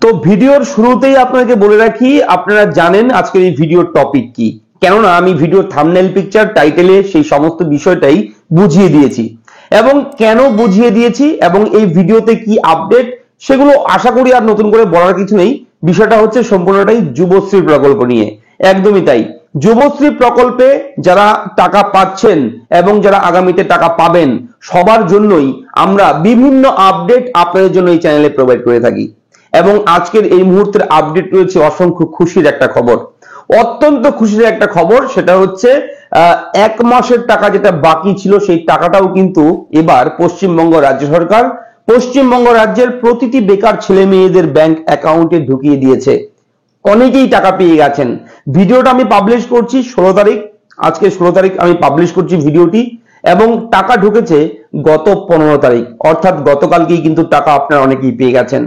তো ভিডিওর শুরুতেই আপনাকে বলে রাখি, আপনারা জানেন আজকের এই ভিডিওর টপিক কি, কেননা আমি ভিডিওর থাম্বনেল, পিকচার, টাইটেলে সেই সমস্ত বিষয়টাই বুঝিয়ে দিয়েছি এবং কেন বুঝিয়ে দিয়েছি এবং এই ভিডিওতে কি আপডেট সেগুলো আশা করি আর নতুন করে বলার কিছু নেই। বিষয়টা হচ্ছে সম্পূর্ণটাই যুবশ্রী প্রকল্প নিয়ে, একদমই তাই। যুবশ্রী প্রকল্পে যারা টাকা পাচ্ছেন এবং যারা আগামীতে টাকা পাবেন সবার জন্যই আমরা বিভিন্ন আপডেট আপনাদের জন্য এই চ্যানেলে প্রোভাইড করে থাকি এবং আজকের এই মুহূর্তের আপডেট রয়েছে অসংখ্য খুশির একটা খবর, অত্যন্ত খুশির একটা খবর। সেটা হচ্ছে 1 মাসের টাকা যেটা বাকি ছিল সেই টাকাটাও কিন্তু এবার পশ্চিমবঙ্গ রাজ্য সরকার পশ্চিমবঙ্গ রাজ্যের প্রতিটি বেকার ছেলে মেয়েদের ব্যাংক অ্যাকাউন্টে ঢুকিয়ে দিয়েছে। অনেকেই টাকা পেয়ে গেছেন। ভিডিওটা আমি পাবলিশ করছি 16 তারিখ, আজকে 16 তারিখ আমি পাবলিশ করছি ভিডিওটি এবং টাকা ঢুকেছে গত 15 তারিখ, অর্থাৎ গতকালকেই কিন্তু টাকা আপনারা অনেকেই পেয়ে গেছেন।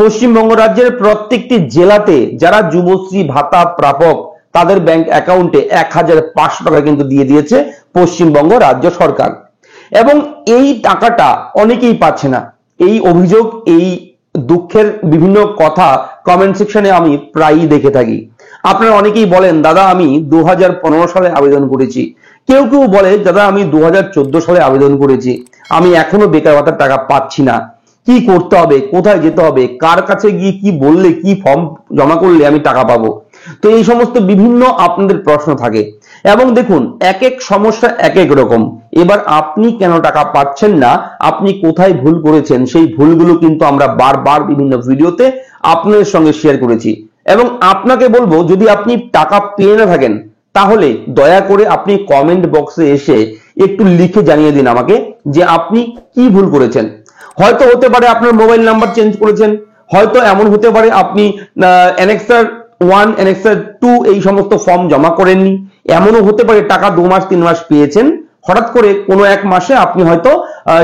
পশ্চিমবঙ্গ রাজ্যের প্রত্যেকটি জেলাতে যারা যুবশ্রী ভাতা প্রাপক তাদের ব্যাংক অ্যাকাউন্টে 1500 টাকা কিন্তু দিয়ে দিয়েছে পশ্চিমবঙ্গ রাজ্য সরকার এবং এই টাকাটা অনেকেই পাচ্ছে না। এই অভিযোগ, এই দুঃখের বিভিন্ন কথা কমেন্ট সেকশনে আমি প্রায়ই দেখে থাকি। আপনারা অনেকেই বলেন দাদা আমি 2015 সালে আবেদন করেছি, কেউ কেউ বলে দাদা আমি 2014 সালে আবেদন করেছি, আমি এখনো বেকার ভাতার টাকা পাচ্ছি না, কি করতে হবে, কোথায় যেতে হবে, কার কাছে গিয়ে কি বললে, কি ফর্ম জমা করলে আমি টাকা পাবো। তো এই সমস্ত বিভিন্ন আপনাদের প্রশ্ন থাকে এবং দেখুন এক এক সমস্যা এক এক রকম। এবার আপনি কেন টাকা পাচ্ছেন না, আপনি কোথায় ভুল করেছেন, সেই ভুলগুলো কিন্তু আমরা বারবার বিভিন্ন ভিডিওতে আপনাদের সঙ্গে শেয়ার করেছি এবং আপনাকে বলবো যদি আপনি টাকা পেয়ে না থাকেন তাহলে দয়া করে আপনি কমেন্ট বক্সে এসে একটু লিখে জানিয়ে দিন আমাকে যে আপনি কি ভুল করেছেন। হয়তো হতে পারে আপনার মোবাইল নাম্বার চেঞ্জ করেছেন, হয়তো এমন হতে পারে আপনি অ্যানেক্সার 1 অ্যানেক্সার 2 এই সমস্ত ফর্ম জমা করেননি, এমনও হতে পারে টাকা 2 মাস 3 মাস পেয়েছেন, হঠাৎ করে কোনো এক মাসে আপনি হয়তো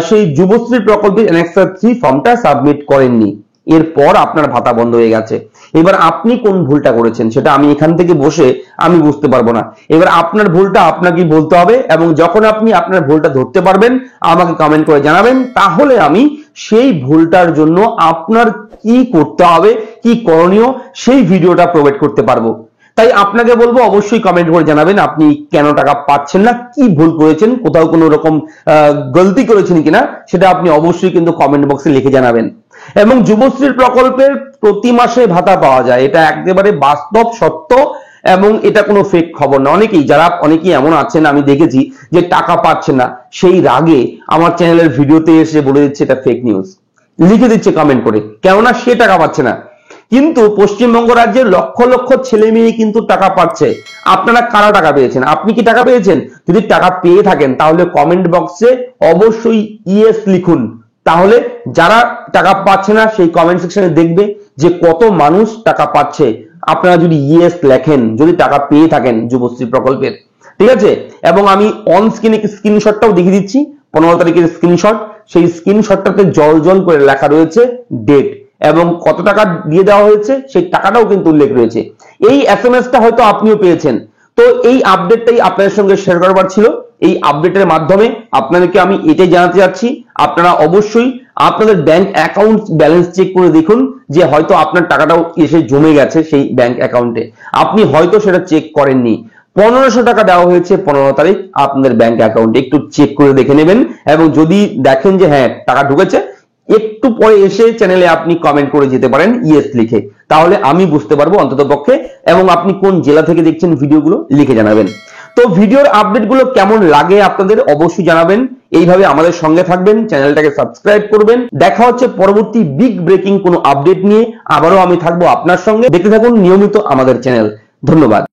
সেই যুবশ্রী প্রকল্পের অ্যানেক্সার 3 ফর্মটা সাবমিট করেননি, এরপর আপনার ভাতা বন্ধ হয়ে গেছে। এবার আপনি কোন ভুলটা করেছেন সেটা আমি এখান থেকে বসে আমি বুঝতে পারবো না। এবার আপনার ভুলটা আপনাকেই বলতে হবে এবং যখন আপনি আপনার ভুলটা ধরতে পারবেন আমাকে কমেন্ট করে জানাবেন, তাহলে আমি সেই ভুলটার জন্য আপনার কি করতে হবে, কি করণীয় সেই ভিডিওটা প্রোভাইড করতে পারবো। তাই আপনাকে বলবো অবশ্যই কমেন্ট করে জানাবেন আপনি কেন টাকা পাচ্ছেন না, কি ভুল করেছেন, কোথাও কোনো রকম গলতি করেছেন কিনা সেটা আপনি অবশ্যই কিন্তু কমেন্ট বক্সে লিখে জানাবেন। এবং যুবশ্রীর প্রকল্পের প্রতি মাসে ভাতা পাওয়া যায়, এটা একেবারে বাস্তব সত্য এবং এটা কোনো ফেক খবর না। অনেকেই এমন আছেন আমি দেখেছি যে টাকা পাচ্ছে না, সেই রাগে আমার চ্যানেলের ভিডিওতে এসে বলে দিচ্ছে এটা ফেক নিউজ, লিখে দিচ্ছে কমেন্ট করে, কেননা সে টাকা পাচ্ছে না। কিন্তু পশ্চিমবঙ্গ রাজ্যের লক্ষ লক্ষ ছেলে মেয়ে কিন্তু টাকা পাচ্ছে। আপনারা কারা টাকা পেয়েছেন, আপনি কি টাকা পেয়েছেন? যদি টাকা পেয়ে থাকেন তাহলে কমেন্ট বক্সে অবশ্যই ইয়েস লিখুন, তাহলে যারা টাকা পাচ্ছে না সেই কমেন্ট সেকশনে দেখবে যে কত মানুষ টাকা পাচ্ছে। আপনারা যদি ইয়েস লেখেন, যদি টাকা পেয়ে থাকেন যুবশ্রী প্রকল্পের, ঠিক আছে। এবং আমি অন স্ক্রিনে স্ক্রিনশটটাও দেখিয়ে দিচ্ছি, 15 তারিখের স্ক্রিনশট, সেই স্ক্রিনশটটাতে জল জল করে লেখা রয়েছে ডেট এবং কত টাকা দিয়ে দেওয়া হয়েছে সেই টাকাটাও কিন্তু উল্লেখ রয়েছে। এই এসএমএসটা হয়তো আপনিও পেয়েছেন। তো এই আপডেটটাই আপনাদের সঙ্গে শেয়ার করবার ছিল। এই আপডেটের মাধ্যমে আপনাদেরকে আমি এটাই জানাতে যাচ্ছি, আপনারা অবশ্যই আপনাদের ব্যাংক অ্যাকাউন্ট ব্যালেন্স চেক করে দেখুন যে হয়তো আপনার টাকাটাও এসে জমে গেছে সেই ব্যাংক অ্যাকাউন্টে, আপনি হয়তো সেটা চেক করেননি। 1500 টাকা দেওয়া হয়েছে 15 তারিখ আপনাদের ব্যাংক অ্যাকাউন্টে, একটু চেক করে দেখে নেবেন এবং যদি দেখেন যে হ্যাঁ টাকা ঢুকেছে, একটু পরে এসে চ্যানেলে আপনি কমেন্ট করে যেতে পারেন ইয়েস লিখে, তাহলে আমি বুঝতে পারবো অন্তত পক্ষে। এবং আপনি কোন জেলা থেকে দেখছেন ভিডিওগুলো লিখে জানাবেন। তো ভিডিওর আপডেটগুলো কেমন লাগে আপনাদের অবশ্যই জানাবেন, এইভাবে আমাদের সঙ্গে থাকবেন, চ্যানেলটাকে সাবস্ক্রাইব করবেন। দেখা হচ্ছে পরবর্তী বিগ ব্রেকিং কোনো আপডেট নিয়ে, আবারও আমি থাকবো আপনার সঙ্গে। দেখতে থাকুন নিয়মিত আমাদের চ্যানেল। ধন্যবাদ।